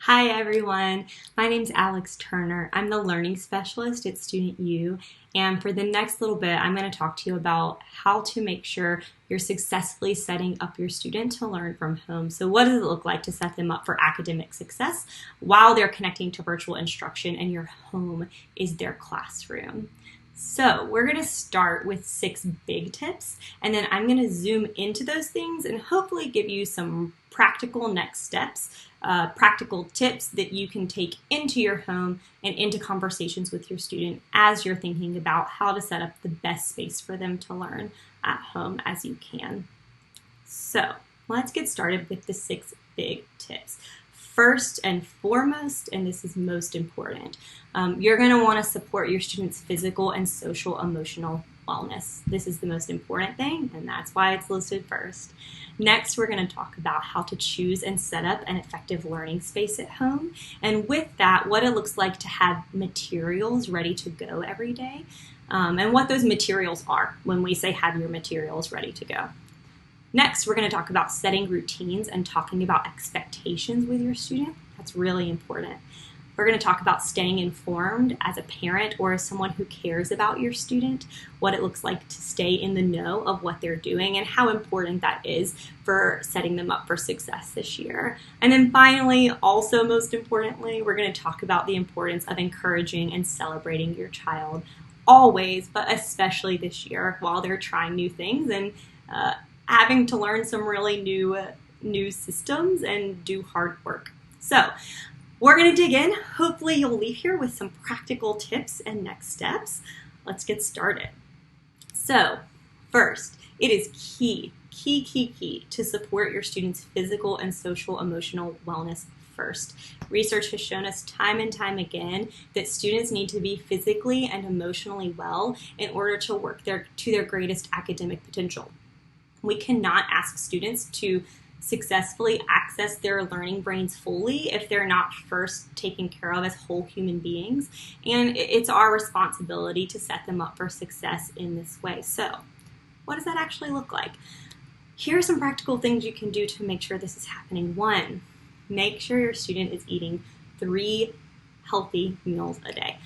Hi everyone, my name's Alex Turner. I'm the Learning Specialist at Student U, and for the next little bit I'm going to talk to you about how to make sure you're successfully setting up your student to learn from home. So what does it look like to set them up for academic success while they're connecting to virtual instruction and your home is their classroom? So we're going to start with 6 big tips, and then I'm going to zoom into those things and hopefully give you some practical next steps, practical tips that you can take into your home and into conversations with your student as you're thinking about how to set up the best space for them to learn at home as you can. So let's get started with the 6 big tips. First and foremost, and this is most important, you're going to want to support your students' physical and social emotional wellness. This is the most important thing, and that's why it's listed first. Next, we're going to talk about how to choose and set up an effective learning space at home, and with that, what it looks like to have materials ready to go every day, and what those materials are when we say have your materials ready to go. Next, we're going to talk about setting routines and talking about expectations with your student. That's really important. We're going to talk about staying informed as a parent or as someone who cares about your student, what it looks like to stay in the know of what they're doing and how important that is for setting them up for success this year. And then finally, also most importantly, we're going to talk about the importance of encouraging and celebrating your child always, but especially this year while they're trying new things and having to learn some really new systems and do hard work. So we're going to dig in. Hopefully you'll leave here with some practical tips and next steps. Let's get started. So first, it is key to support your students' physical and social emotional wellness first. Research has shown us time and time again that students need to be physically and emotionally well in order to work to their greatest academic potential. We cannot ask students to successfully access their learning brains fully if they're not first taken care of as whole human beings, and it's our responsibility to set them up for success in this way. So, what does that actually look like? Here are some practical things you can do to make sure this is happening. 1, make sure your student is eating 3 healthy meals a day.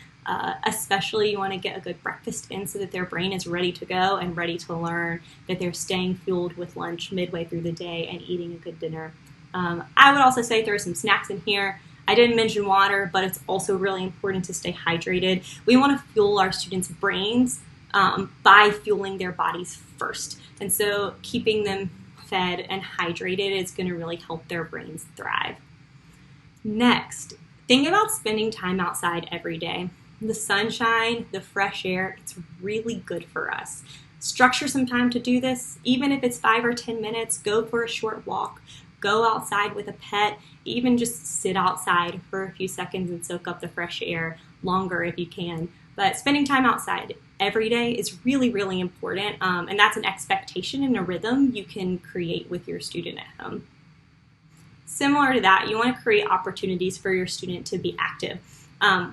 Especially you want to get a good breakfast in so that their brain is ready to go and ready to learn, that they're staying fueled with lunch midway through the day and eating a good dinner. I would also say throw some snacks in here. I didn't mention water, but it's also really important to stay hydrated. We want to fuel our students' brains by fueling their bodies first. And so keeping them fed and hydrated is going to really help their brains thrive. Next, think about spending time outside every day. The sunshine, the fresh air, it's really good for us. Structure some time to do this, even if it's 5 or 10 minutes, go for a short walk, go outside with a pet, even just sit outside for a few seconds and soak up the fresh air longer if you can. But spending time outside every day is really, really important, and that's an expectation and a rhythm you can create with your student at home. Similar to that, you want to create opportunities for your student to be active.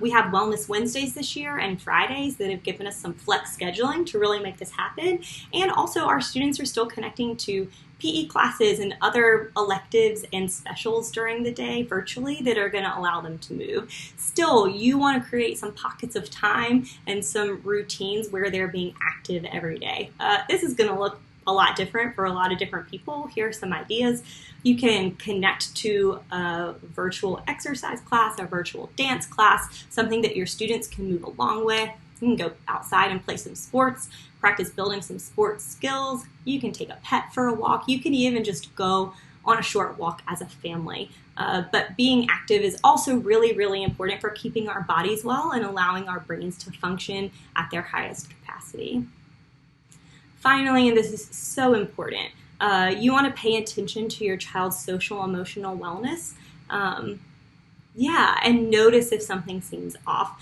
We have Wellness Wednesdays this year and Fridays that have given us some flex scheduling to really make this happen. And also our students are still connecting to PE classes and other electives and specials during the day virtually that are going to allow them to move. Still, you want to create some pockets of time and some routines where they're being active every day. This is going to look a lot different for a lot of different people. Here are some ideas. You can connect to a virtual exercise class, a virtual dance class, something that your students can move along with. You can go outside and play some sports, practice building some sports skills. You can take a pet for a walk. You can even just go on a short walk as a family. But being active is also really, really important for keeping our bodies well and allowing our brains to function at their highest capacity. Finally, and this is so important, you want to pay attention to your child's social emotional wellness. And notice if something seems off.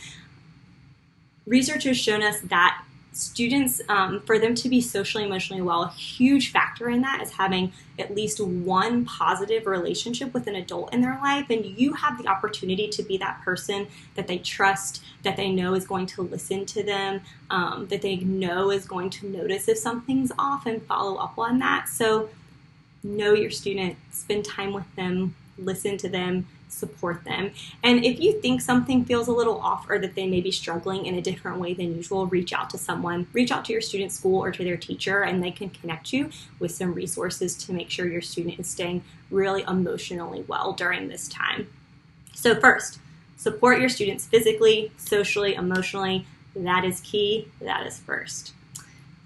Research has shown us that students, for them to be socially emotionally well, a huge factor in that is having at least one positive relationship with an adult in their life, and you have the opportunity to be that person that they trust, that they know is going to listen to them, that they know is going to notice if something's off and follow up on that. So know your student, spend time with them, listen to them, support them. And if you think something feels a little off or that they may be struggling in a different way than usual, reach out to someone. Reach out to your student school or to their teacher, and they can connect you with some resources to make sure your student is staying really emotionally well during this time. So first, support your students physically, socially, emotionally. That is key. That is first.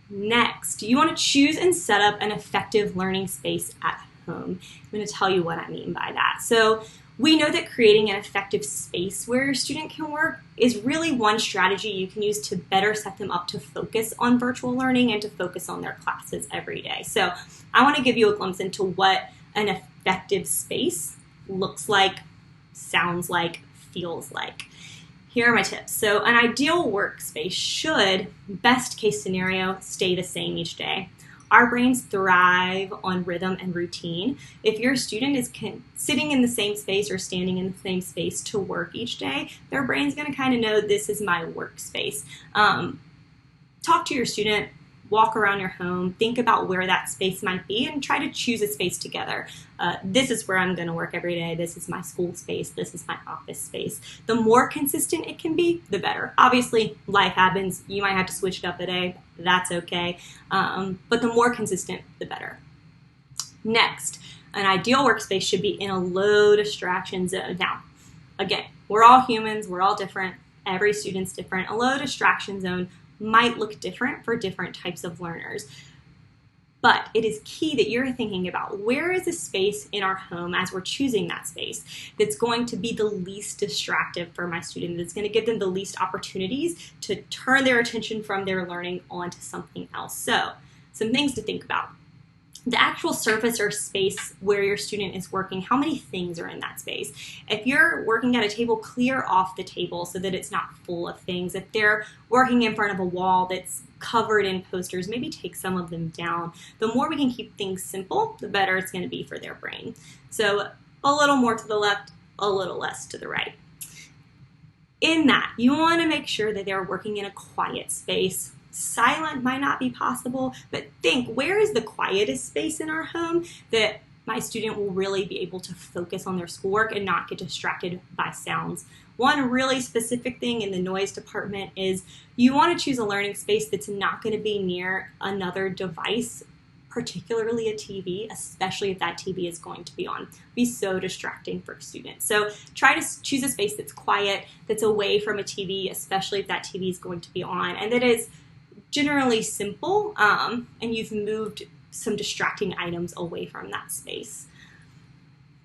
Next, you want to choose and set up an effective learning space at home. I'm going to tell you what I mean by that. So we know that creating an effective space where your student can work is really one strategy you can use to better set them up to focus on virtual learning and to focus on their classes every day. So I want to give you a glimpse into what an effective space looks like, sounds like, feels like. Here are my tips. So an ideal workspace should, best case scenario, stay the same each day. Our brains thrive on rhythm and routine. If your student is sitting in the same space or standing in the same space to work each day, their brain's going to kind of know this is my workspace. Talk to your student, walk around your home, think about where that space might be, and try to choose a space together. This is where I'm going to work every day. This is my school space. This is my office space. The more consistent it can be, the better. Obviously, life happens. You might have to switch it up a day. That's okay. But the more consistent, the better. Next, an ideal workspace should be in a low distraction zone. Now, again, we're all humans. We're all different. Every student's different. A low distraction zone might look different for different types of learners. But it is key that you're thinking about where is a space in our home as we're choosing that space that's going to be the least distractive for my student, that's going to give them the least opportunities to turn their attention from their learning onto something else. So, some things to think about. The actual surface or space where your student is working, how many things are in that space? If you're working at a table, clear off the table so that it's not full of things. If they're working in front of a wall that's covered in posters, maybe take some of them down. The more we can keep things simple, the better it's going to be for their brain. So a little more to the left, a little less to the right. In that, you want to make sure that they're working in a quiet space. Silent might not be possible, but think, where is the quietest space in our home that my student will really be able to focus on their schoolwork and not get distracted by sounds? One really specific thing in the noise department is you want to choose a learning space that's not going to be near another device, particularly a TV, especially if that TV is going to be on. Be so distracting for students. So try to choose a space that's quiet, that's away from a TV, especially if that TV is going to be on, and that is generally simple, and you've moved some distracting items away from that space.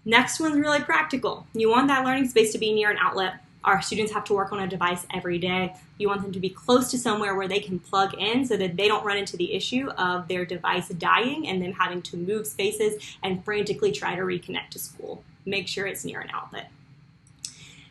Next one's really practical. You want that learning space to be near an outlet. Our students have to work on a device every day. You want them to be close to somewhere where they can plug in so that they don't run into the issue of their device dying and them having to move spaces and frantically try to reconnect to school. Make sure it's near an outlet.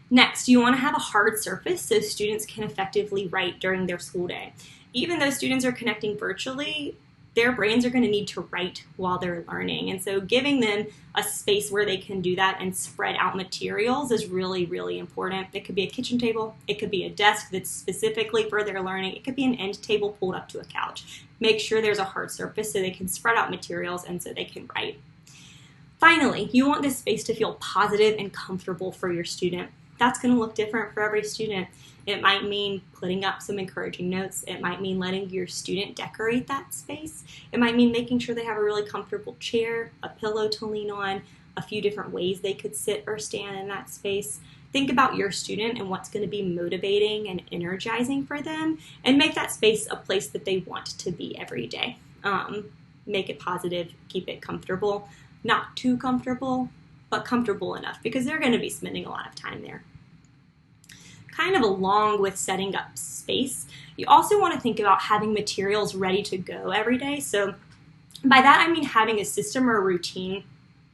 Next, you want to have a hard surface so students can effectively write during their school day. Even though students are connecting virtually, their brains are going to need to write while they're learning. And so giving them a space where they can do that and spread out materials is really, really important. It could be a kitchen table. It could be a desk that's specifically for their learning. It could be an end table pulled up to a couch. Make sure there's a hard surface so they can spread out materials and so they can write. Finally, you want this space to feel positive and comfortable for your student. That's going to look different for every student. It might mean putting up some encouraging notes. It might mean letting your student decorate that space. It might mean making sure they have a really comfortable chair, a pillow to lean on, a few different ways they could sit or stand in that space. Think about your student and what's going to be motivating and energizing for them, and make that space a place that they want to be every day. Make it positive, keep it comfortable. Not too comfortable, but comfortable enough, because they're going to be spending a lot of time there. Kind of along with setting up space, you also want to think about having materials ready to go every day. So by that I mean having a system or a routine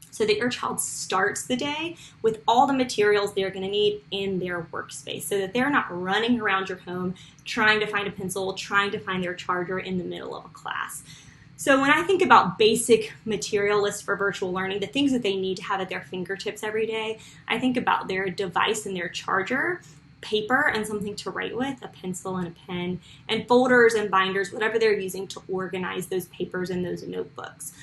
so that your child starts the day with all the materials they're going to need in their workspace, so that they're not running around your home trying to find a pencil, trying to find their charger in the middle of a class. So when I think about basic material lists for virtual learning, the things that they need to have at their fingertips every day, I think about their device and their charger, paper and something to write with, a pencil and a pen, and folders and binders, whatever they're using to organize those papers and those notebooks.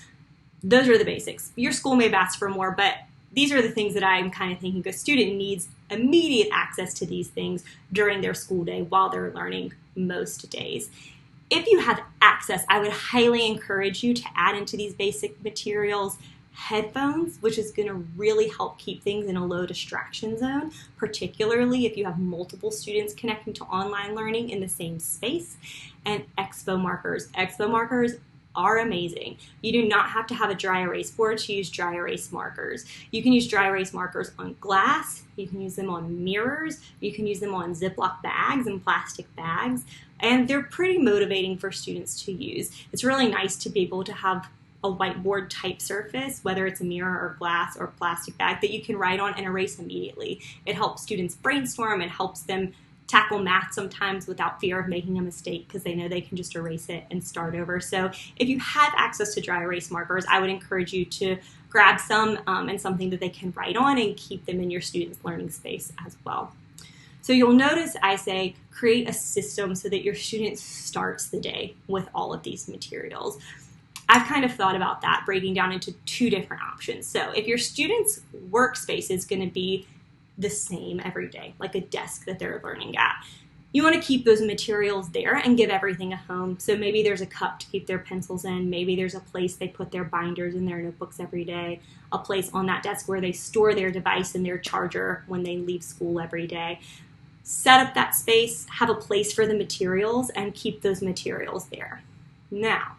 Those are the basics. Your school may have asked for more, but these are the things that I'm kind of thinking a student needs immediate access to these things during their school day while they're learning most days. If you have access, I would highly encourage you to add into these basic materials headphones, which is going to really help keep things in a low distraction zone, particularly if you have multiple students connecting to online learning in the same space, and Expo markers. Expo markers are amazing. You do not have to have a dry erase board to use dry erase markers. You can use dry erase markers on glass, you can use them on mirrors, you can use them on Ziploc bags and plastic bags, and they're pretty motivating for students to use. It's really nice to be able to have a whiteboard type surface, whether it's a mirror or glass or plastic bag, that you can write on and erase immediately. It helps students brainstorm and helps them tackle math sometimes without fear of making a mistake because they know they can just erase it and start over. So if you have access to dry erase markers, I would encourage you to grab some and something that they can write on and keep them in your students' learning space as well. So you'll notice I say create a system so that your student starts the day with all of these materials. I've kind of thought about that, breaking down into two different options. So if your student's workspace is going to be the same every day, like a desk that they're learning at, you want to keep those materials there and give everything a home. So maybe there's a cup to keep their pencils in. Maybe there's a place they put their binders and their notebooks every day, a place on that desk where they store their device and their charger when they leave school every day. Set up that space, have a place for the materials, and keep those materials there. Now,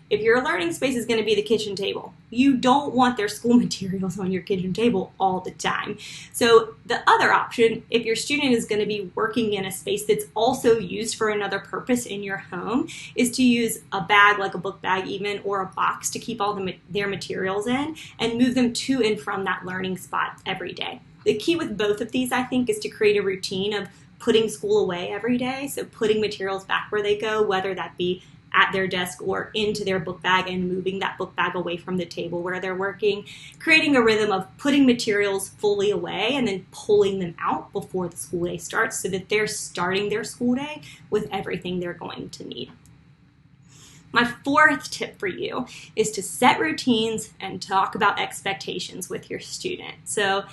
if your learning space is going to be the kitchen table, you don't want their school materials on your kitchen table all the time. So the other option, if your student is going to be working in a space that's also used for another purpose in your home, is to use a bag, like a book bag even, or a box to keep all their materials in and move them to and from that learning spot every day. The key with both of these, I think, is to create a routine of putting school away every day. So putting materials back where they go, whether that be at their desk or into their book bag, and moving that book bag away from the table where they're working, creating a rhythm of putting materials fully away and then pulling them out before the school day starts so that they're starting their school day with everything they're going to need. My fourth tip for you is to set routines and talk about expectations with your student. So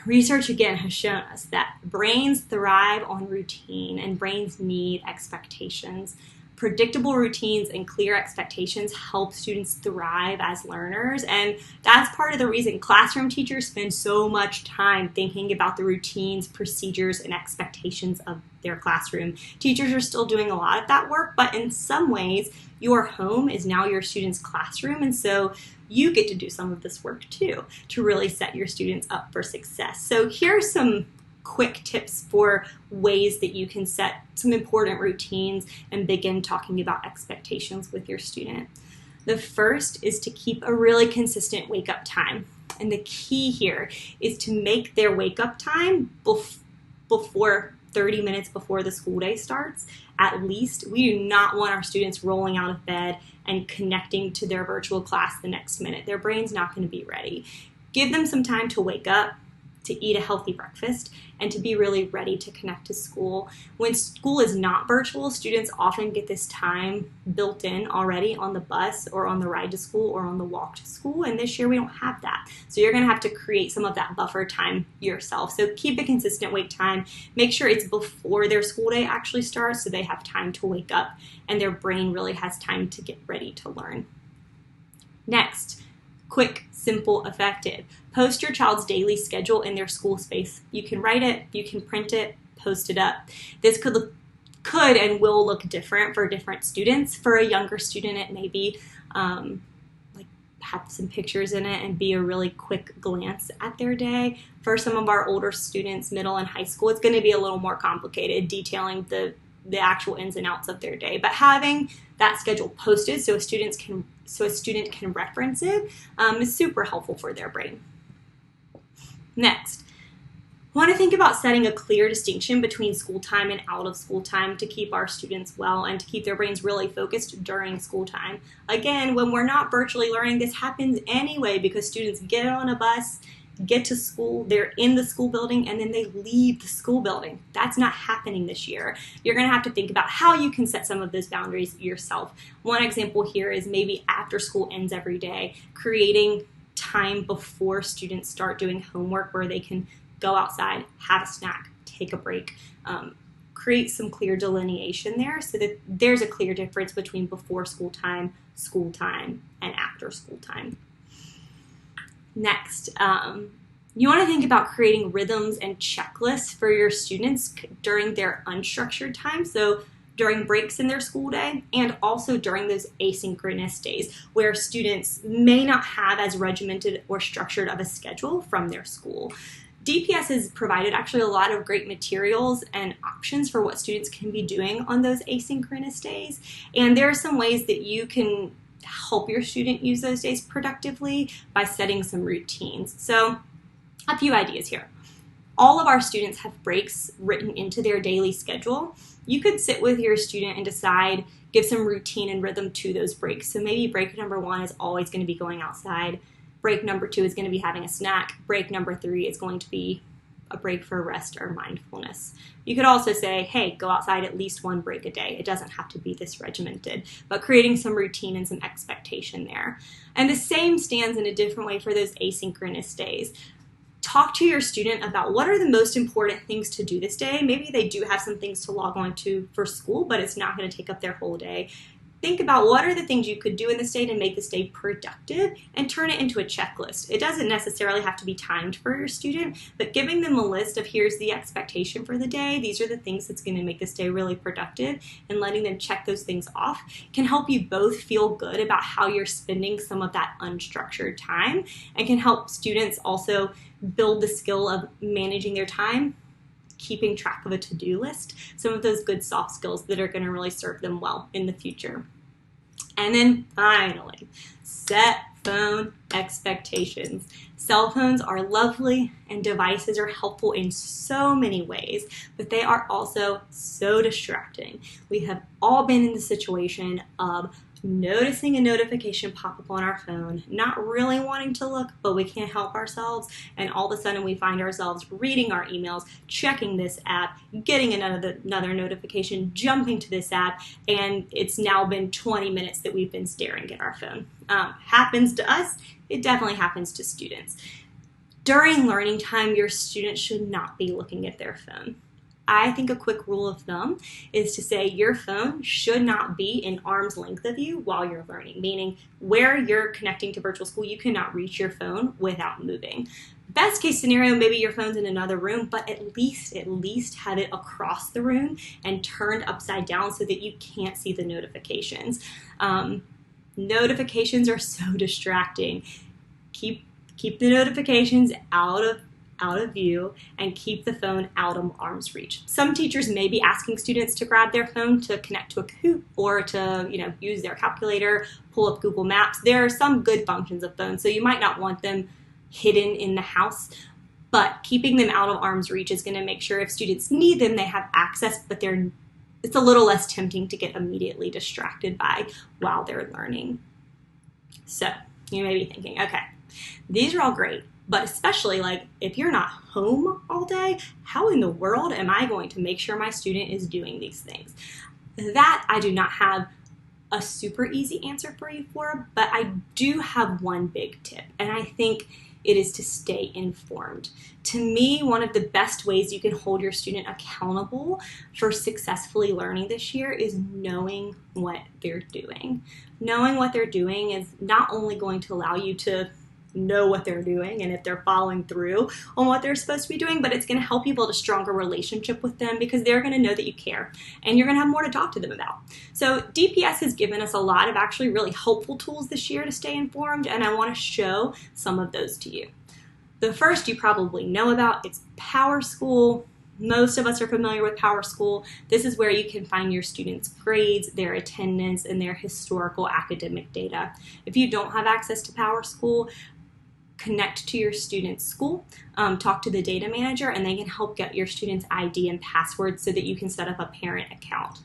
research again has shown us that brains thrive on routine and brains need expectations. Predictable routines and clear expectations help students thrive as learners, and that's part of the reason classroom teachers spend so much time thinking about the routines, procedures, and expectations of their classroom. Teachers are still doing a lot of that work, but in some ways, your home is now your student's classroom, and so you get to do some of this work too to really set your students up for success. So here are some quick tips for ways that you can set some important routines and begin talking about expectations with your student. The first is to keep a really consistent wake up time. And the key here is to make their wake up time before 30 minutes before the school day starts. At least, we do not want our students rolling out of bed and connecting to their virtual class the next minute. Their brain's not going to be ready. Give them some time to wake up, to eat a healthy breakfast, and to be really ready to connect to school. When school is not virtual, students often get this time built in already on the bus or on the ride to school or on the walk to school, and this year we don't have that. So you're gonna have to create some of that buffer time yourself. So keep a consistent wake time. Make sure it's before their school day actually starts so they have time to wake up and their brain really has time to get ready to learn. Next, quick, simple, effective. Post your child's daily schedule in their school space. You can write it, you can print it, post it up. This could and will look different for different students. For a younger student, it may be like have some pictures in it and be a really quick glance at their day. For some of our older students, middle and high school, it's going to be a little more complicated, detailing the actual ins and outs of their day. But having that schedule posted so a student can reference it is super helpful for their brain. Next, want to think about setting a clear distinction between school time and out of school time to keep our students well and to keep their brains really focused during school time. Again, when we're not virtually learning, this happens anyway because students get on a bus, get to school, they're in the school building, and then they leave the school building. That's not happening this year. You're going to have to think about how you can set some of those boundaries yourself. One example here is maybe after school ends every day, creating time before students start doing homework where they can go outside, have a snack, take a break, create some clear delineation there so that there's a clear difference between before school time, and after school time. Next, you want to think about creating rhythms and checklists for your students during their unstructured time. So during breaks in their school day, and also during those asynchronous days where students may not have as regimented or structured of a schedule from their school. DPS has provided actually a lot of great materials and options for what students can be doing on those asynchronous days. And there are some ways that you can help your student use those days productively by setting some routines. So a few ideas here. All of our students have breaks written into their daily schedule. You could sit with your student and decide, give some routine and rhythm to those breaks. So maybe break number 1 is always going to be going outside. Break number 2 is going to be having a snack. Break number 3 is going to be a break for rest or mindfulness. You could also say, hey, go outside at least 1 break a day. It doesn't have to be this regimented, but creating some routine and some expectation there. And the same stands in a different way for those asynchronous days. Talk to your student about what are the most important things to do this day. Maybe they do have some things to log on to for school, but it's not going to take up their whole day. Think about what are the things you could do in this day to make this day productive and turn it into a checklist. It doesn't necessarily have to be timed for your student, but giving them a list of here's the expectation for the day, these are the things that's going to make this day really productive, and letting them check those things off can help you both feel good about how you're spending some of that unstructured time, and can help students also build the skill of managing their time, keeping track of a to-do list, some of those good soft skills that are going to really serve them well in the future. And then finally, set phone expectations. Cell phones are lovely and devices are helpful in so many ways, but they are also so distracting. We have all been in the situation of noticing a notification pop up on our phone, not really wanting to look, but we can't help ourselves, and all of a sudden we find ourselves reading our emails, checking this app, getting another notification, jumping to this app, and it's now been 20 minutes that we've been staring at our phone. Happens to us, it definitely happens to students. During learning time, your students should not be looking at their phone. I think a quick rule of thumb is to say your phone should not be in arm's length of you while you're learning, meaning where you're connecting to virtual school, you cannot reach your phone without moving. Best case scenario, maybe your phone's in another room, but at least have it across the room and turned upside down so that you can't see the notifications. Notifications are so distracting. Keep the notifications out of view and keep the phone out of arm's reach. Some teachers may be asking students to grab their phone to connect to a Kahoot or to use their calculator, pull up Google Maps. There are some good functions of phones, so you might not want them hidden in the house, but keeping them out of arm's reach is going to make sure if students need them, they have access, but it's a little less tempting to get immediately distracted by while they're learning. So you may be thinking, okay, these are all great, but especially if you're not home all day, how in the world am I going to make sure my student is doing these things? That I do not have a super easy answer for you for, but I do have one big tip, and I think it is to stay informed. To me, one of the best ways you can hold your student accountable for successfully learning this year is knowing what they're doing. Knowing what they're doing is not only going to allow you to know what they're doing and if they're following through on what they're supposed to be doing, but it's going to help you build a stronger relationship with them because they're going to know that you care and you're going to have more to talk to them about. So DPS has given us a lot of actually really helpful tools this year to stay informed, and I want to show some of those to you. The first you probably know about, it's PowerSchool. Most of us are familiar with PowerSchool. This is where you can find your students' grades, their attendance, and their historical academic data. If you don't have access to PowerSchool, connect to your student's school, talk to the data manager, and they can help get your student's ID and password so that you can set up a parent account.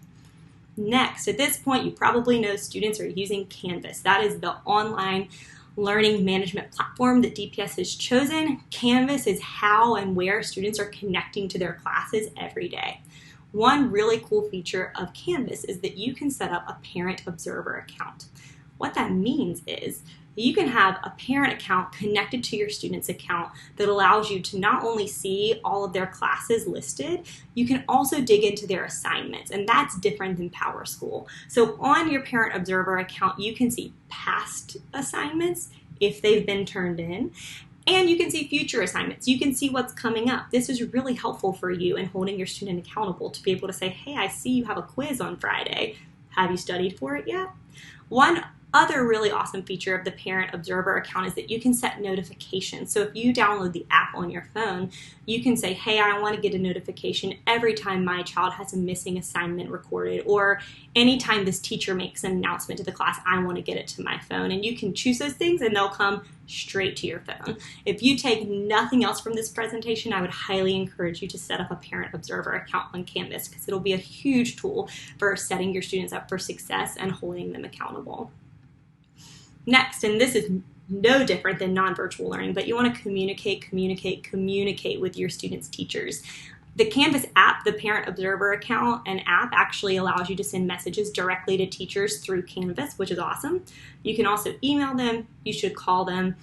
Next, at this point, you probably know students are using Canvas. That is the online learning management platform that DPS has chosen. Canvas is how and where students are connecting to their classes every day. One really cool feature of Canvas is that you can set up a parent observer account. What that means is you can have a parent account connected to your student's account that allows you to not only see all of their classes listed, you can also dig into their assignments, and that's different than PowerSchool. So on your Parent Observer account, you can see past assignments if they've been turned in, and you can see future assignments. You can see what's coming up. This is really helpful for you in holding your student accountable to be able to say, hey, I see you have a quiz on Friday. Have you studied for it yet? One other really awesome feature of the Parent Observer account is that you can set notifications. So if you download the app on your phone, you can say, hey, I want to get a notification every time my child has a missing assignment recorded, or anytime this teacher makes an announcement to the class, I want to get it to my phone. And you can choose those things and they'll come straight to your phone. If you take nothing else from this presentation, I would highly encourage you to set up a Parent Observer account on Canvas, because it'll be a huge tool for setting your students up for success and holding them accountable. Next, and this is no different than non-virtual learning, but you want to communicate with your students' teachers. The Canvas app, the Parent Observer account and app, actually allows you to send messages directly to teachers through Canvas, which is awesome. You can also email them. You should call them.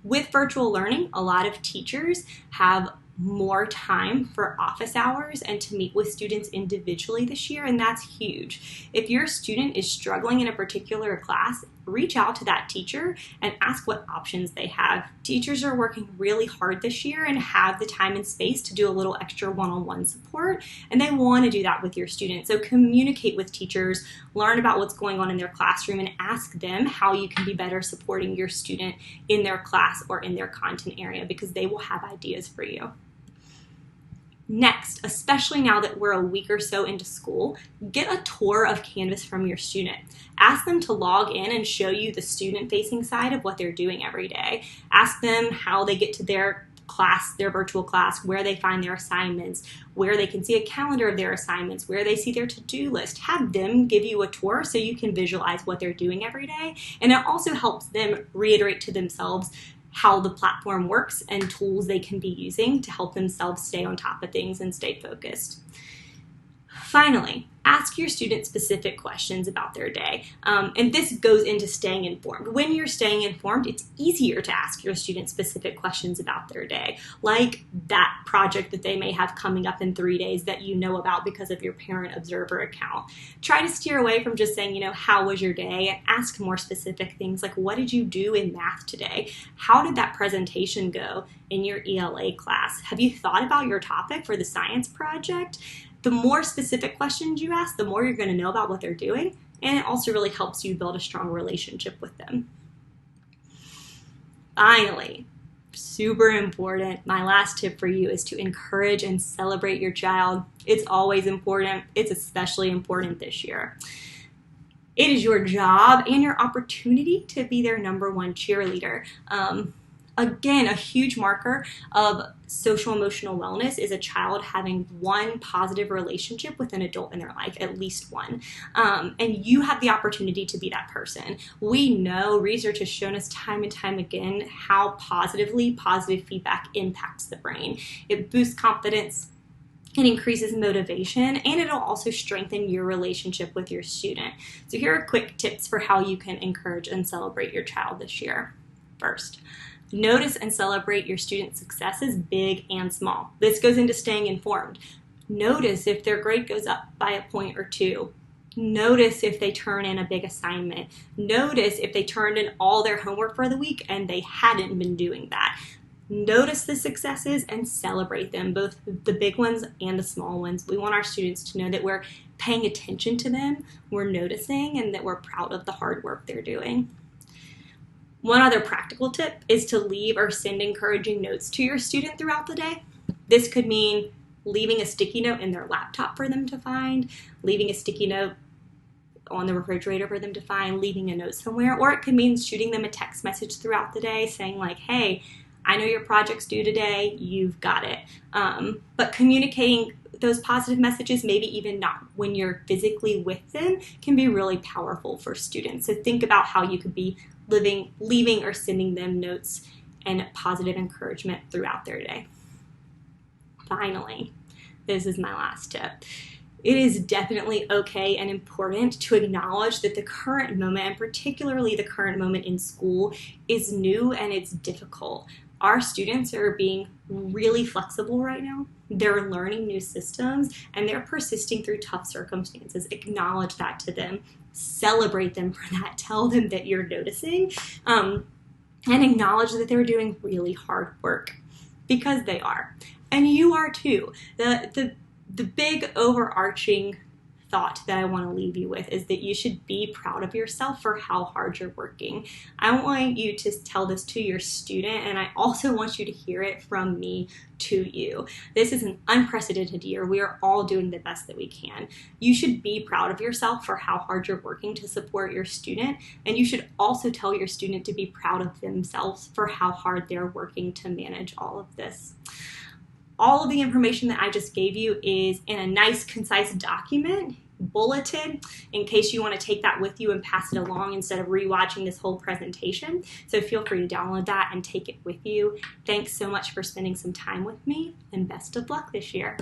With virtual learning, a lot of teachers have more time for office hours and to meet with students individually this year, and that's huge. If your student is struggling in a particular class, reach out to that teacher and ask what options they have. Teachers are working really hard this year and have the time and space to do a little extra one-on-one support, and they want to do that with your students. So communicate with teachers, learn about what's going on in their classroom, and ask them how you can be better supporting your student in their class or in their content area, because they will have ideas for you. Next, especially now that we're a week or so into school, get a tour of Canvas from your student. Ask them to log in and show you the student-facing side of what they're doing every day. Ask them how they get to their class, their virtual class, where they find their assignments, where they can see a calendar of their assignments, where they see their to-do list. Have them give you a tour so you can visualize what they're doing every day. And it also helps them reiterate to themselves how the platform works and tools they can be using to help themselves stay on top of things and stay focused. Finally, ask your students specific questions about their day. And this goes into staying informed. When you're staying informed, it's easier to ask your students specific questions about their day, like that project that they may have coming up in 3 days that you know about because of your Parent Observer account. Try to steer away from just saying, how was your day? And ask more specific things like, what did you do in math today? How did that presentation go in your ELA class? Have you thought about your topic for the science project? The more specific questions you ask, the more you're going to know about what they're doing, and it also really helps you build a strong relationship with them. Finally, super important, my last tip for you is to encourage and celebrate your child. It's always important. It's especially important this year. It is your job and your opportunity to be their #1 cheerleader. Again, a huge marker of social emotional wellness is a child having one positive relationship with an adult in their life, at least one. And you have the opportunity to be that person. We know, research has shown us time and time again how positive feedback impacts the brain. It boosts confidence, it increases motivation, and it'll also strengthen your relationship with your student. So here are quick tips for how you can encourage and celebrate your child this year. First, notice and celebrate your students' successes, big and small. This goes into staying informed. Notice if their grade goes up by a point or two. Notice if they turn in a big assignment. Notice if they turned in all their homework for the week and they hadn't been doing that. Notice the successes and celebrate them, both the big ones and the small ones. We want our students to know that we're paying attention to them, we're noticing, and that we're proud of the hard work they're doing. One other practical tip is to leave or send encouraging notes to your student throughout the day. This could mean leaving a sticky note in their laptop for them to find, leaving a sticky note on the refrigerator for them to find, leaving a note somewhere, or it could mean shooting them a text message throughout the day saying like, hey, I know your project's due today, you've got it. But communicating those positive messages, maybe even not when you're physically with them, can be really powerful for students. So think about how you could be leaving or sending them notes and positive encouragement throughout their day. Finally, this is my last tip. It is definitely okay and important to acknowledge that the current moment, and particularly the current moment in school, is new and it's difficult. Our students are being really flexible right now. They're learning new systems and they're persisting through tough circumstances. Acknowledge that to them. Celebrate them for that. Tell them that you're noticing, and acknowledge that they're doing really hard work, because they are. And you are too. The big overarching thought that I want to leave you with is that you should be proud of yourself for how hard you're working. I want you to tell this to your student, and I also want you to hear it from me to you. This is an unprecedented year. We are all doing the best that we can. You should be proud of yourself for how hard you're working to support your student, and you should also tell your student to be proud of themselves for how hard they're working to manage all of this. All of the information that I just gave you is in a nice, concise document, bulleted, in case you want to take that with you and pass it along instead of rewatching this whole presentation. So feel free to download that and take it with you. Thanks so much for spending some time with me, and best of luck this year.